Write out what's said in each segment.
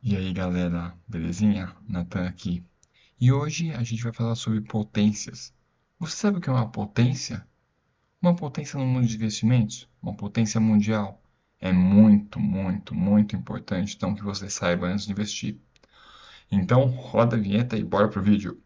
E aí galera, belezinha? Nathan aqui. E hoje a gente vai falar sobre potências. Você sabe o que é uma potência? Uma potência no mundo de investimentos? Uma potência mundial? É muito, muito, muito importante então que você saiba antes de investir. Então roda a vinheta e bora pro vídeo.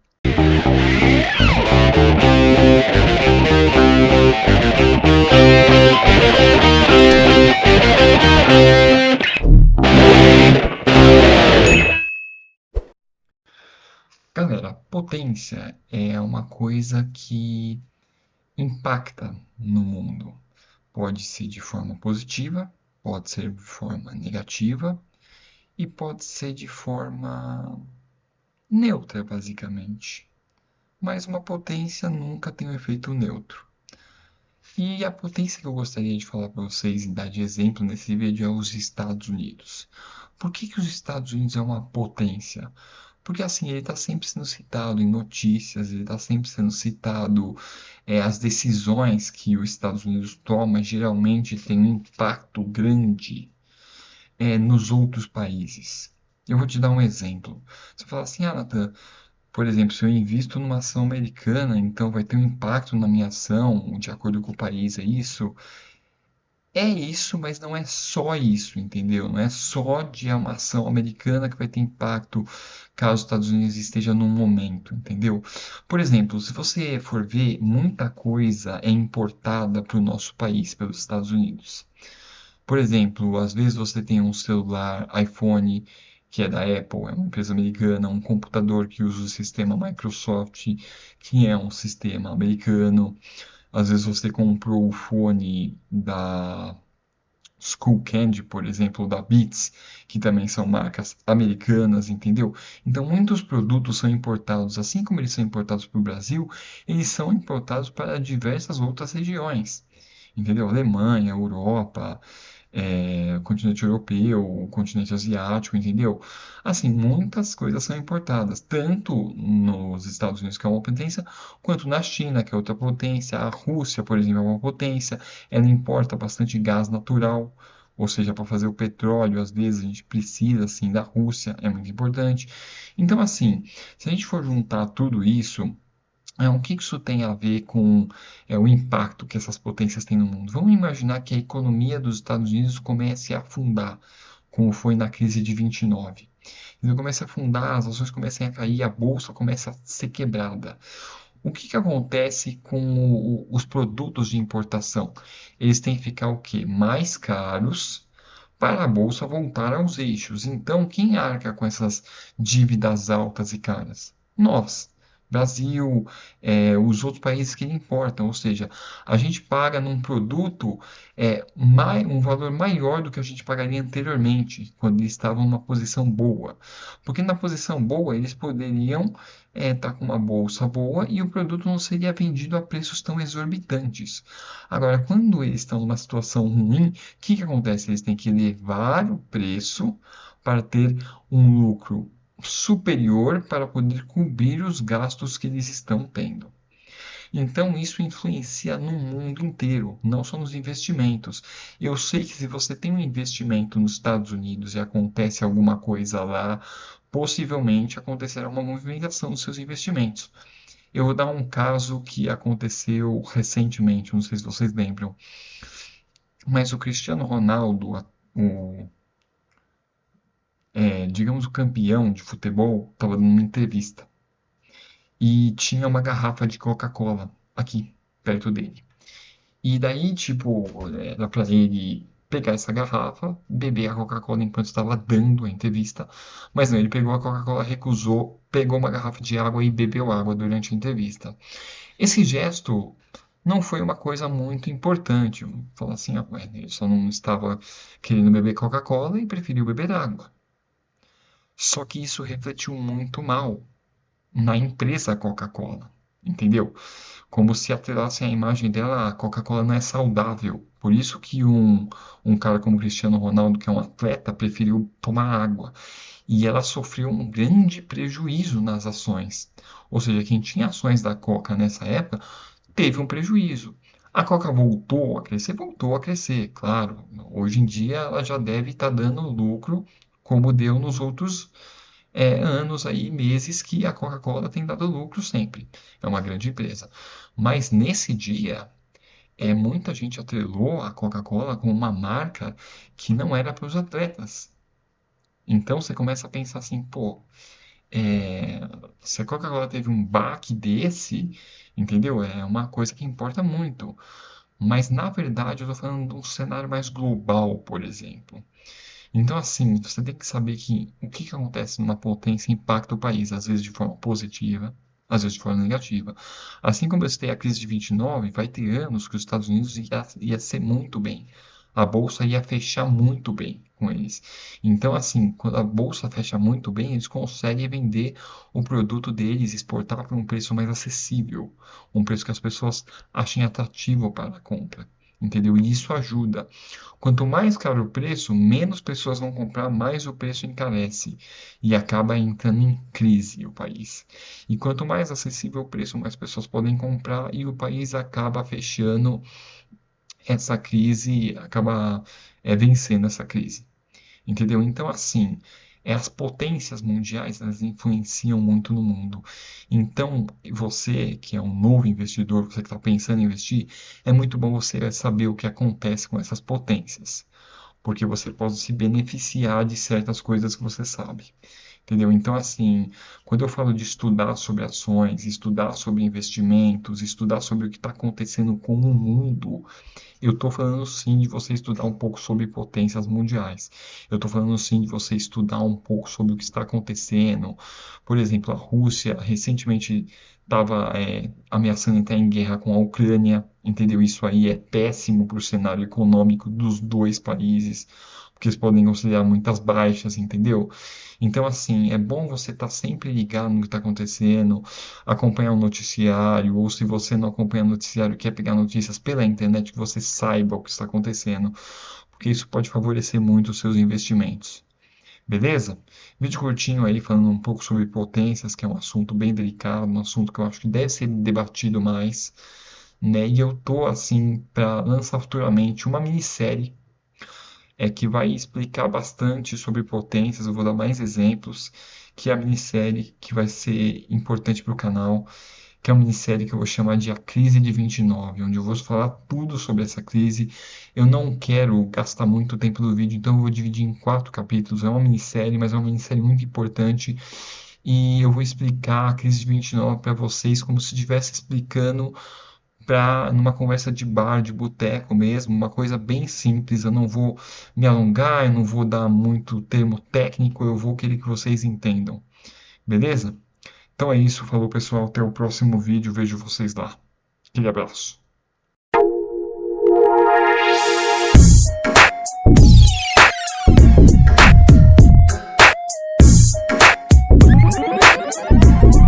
Galera, potência é uma coisa que impacta no mundo. Pode ser de forma positiva, pode ser de forma negativa e pode ser de forma neutra, basicamente. Mas uma potência nunca tem um efeito neutro. E a potência que eu gostaria de falar para vocês e dar de exemplo nesse vídeo é os Estados Unidos. Por que que os Estados Unidos é uma potência? Porque assim, ele está sempre sendo citado em notícias, ele está sempre sendo citado, as decisões que os Estados Unidos toma geralmente têm um impacto grande, nos outros países. Eu vou te dar um exemplo. Você fala assim, ah, Nathan, por exemplo, se eu invisto numa ação americana, então vai ter um impacto na minha ação, de acordo com o país, é isso? É isso, mas não é só isso, entendeu? Não é só de uma ação americana que vai ter impacto caso os Estados Unidos esteja num momento, entendeu? Por exemplo, se você for ver, muita coisa é importada para o nosso país, pelos Estados Unidos. Por exemplo, às vezes você tem um celular iPhone que é da Apple, é uma empresa americana, um computador que usa o sistema Microsoft, que é um sistema americano. Às vezes você comprou o fone da Skullcandy, por exemplo, da Beats, que também são marcas americanas, entendeu? Então, muitos produtos são importados, assim como eles são importados para o Brasil, eles são importados para diversas outras regiões, entendeu? Alemanha, Europa, continente europeu, continente asiático, entendeu? Assim, muitas coisas são importadas, tanto nos Estados Unidos, que é uma potência, quanto na China, que é outra potência. A Rússia, por exemplo, é uma potência, ela importa bastante gás natural, ou seja, para fazer o petróleo, às vezes a gente precisa, assim, da Rússia, é muito importante. Então, assim, se a gente for juntar tudo isso, o que isso tem a ver com o impacto que essas potências têm no mundo? Vamos imaginar que a economia dos Estados Unidos comece a afundar, como foi na crise de 29. Ele começa a afundar, as ações começam a cair, a bolsa começa a ser quebrada. O que que acontece com os produtos de importação? Eles têm que ficar o quê? Mais caros para a bolsa voltar aos eixos. Então, quem arca com essas dívidas altas e caras? Nós. Brasil, os outros países que importam, ou seja, a gente paga num produto um valor maior do que a gente pagaria anteriormente, quando eles estavam numa posição boa. Porque na posição boa eles poderiam estar com uma bolsa boa e o produto não seria vendido a preços tão exorbitantes. Agora, quando eles estão numa situação ruim, o que que acontece? Eles têm que elevar o preço para ter um lucro superior para poder cobrir os gastos que eles estão tendo. Então, isso influencia no mundo inteiro, não só nos investimentos. Eu sei que se você tem um investimento nos Estados Unidos e acontece alguma coisa lá, possivelmente acontecerá uma movimentação dos seus investimentos. Eu vou dar um caso que aconteceu recentemente, não sei se vocês lembram, mas o Cristiano Ronaldo, o, digamos o campeão de futebol, estava dando uma entrevista e tinha uma garrafa de Coca-Cola aqui, perto dele. E daí, tipo, era pra ele pegar essa garrafa, beber a Coca-Cola enquanto estava dando a entrevista. Mas não, ele pegou a Coca-Cola, recusou, pegou uma garrafa de água e bebeu água durante a entrevista. Esse gesto não foi uma coisa muito importante. Falar assim, ah, ué, ele só não estava querendo beber Coca-Cola e preferiu beber água. Só que isso refletiu muito mal na empresa Coca-Cola, entendeu? Como se atrelassem a imagem dela, a Coca-Cola não é saudável. Por isso que um cara como Cristiano Ronaldo, que é um atleta, preferiu tomar água. E ela sofreu um grande prejuízo nas ações. Ou seja, quem tinha ações da Coca nessa época teve um prejuízo. A Coca voltou a crescer, claro. Hoje em dia ela já deve estar dando lucro como deu nos outros anos aí, meses que a Coca-Cola tem dado lucro sempre. É uma grande empresa. Mas nesse dia, muita gente atrelou a Coca-Cola como uma marca que não era para os atletas. Então você começa a pensar assim, pô, é, se a Coca-Cola teve um baque desse, entendeu? É uma coisa que importa muito. Mas na verdade eu estou falando de um cenário mais global, por exemplo. Então, assim, você tem que saber que o que que acontece numa potência impacta o país, às vezes de forma positiva, às vezes de forma negativa. Assim como eu citei a crise de 29, vai ter anos que os Estados Unidos ia ser muito bem. A bolsa ia fechar muito bem com eles. Então, assim, quando a bolsa fecha muito bem, eles conseguem vender o produto deles, exportar por um preço mais acessível, um preço que as pessoas achem atrativo para a compra. Entendeu? E isso ajuda. Quanto mais caro o preço, menos pessoas vão comprar, mais o preço encarece e acaba entrando em crise o país. E quanto mais acessível o preço, mais pessoas podem comprar e o país acaba fechando essa crise, acaba vencendo essa crise. Entendeu? Então, assim, as potências mundiais, elas influenciam muito no mundo. Então, você que é um novo investidor, você que está pensando em investir, é muito bom você saber o que acontece com essas potências, porque você pode se beneficiar de certas coisas que você sabe. Entendeu? Então, assim, quando eu falo de estudar sobre ações, estudar sobre investimentos, estudar sobre o que está acontecendo com o mundo, eu estou falando sim de você estudar um pouco sobre potências mundiais. Eu estou falando sim de você estudar um pouco sobre o que está acontecendo. Por exemplo, a Rússia recentemente estava ameaçando entrar em guerra com a Ucrânia, entendeu? Isso aí é péssimo para o cenário econômico dos dois países, porque eles podem considerar muitas baixas, entendeu? Então, assim, é bom você estar sempre ligado no que está acontecendo, acompanhar o noticiário, ou se você não acompanha o noticiário, quer pegar notícias pela internet, que você saiba o que está acontecendo, porque isso pode favorecer muito os seus investimentos. Beleza? Vídeo curtinho aí falando um pouco sobre potências, que é um assunto bem delicado, um assunto que eu acho que deve ser debatido mais, né? E eu tô assim para lançar futuramente uma minissérie que vai explicar bastante sobre potências. Eu vou dar mais exemplos, que é a minissérie que vai ser importante para o canal, que é uma minissérie que eu vou chamar de A Crise de 29, onde eu vou falar tudo sobre essa crise. Eu não quero gastar muito tempo do vídeo, então eu vou dividir em 4 capítulos. É uma minissérie, mas é uma minissérie muito importante. E eu vou explicar a crise de 29 para vocês como se estivesse explicando numa conversa de bar, de boteco mesmo, uma coisa bem simples. Eu não vou me alongar, eu não vou dar muito termo técnico, eu vou querer que vocês entendam. Beleza? Então é isso, falou pessoal, até o próximo vídeo, vejo vocês lá. Aquele abraço.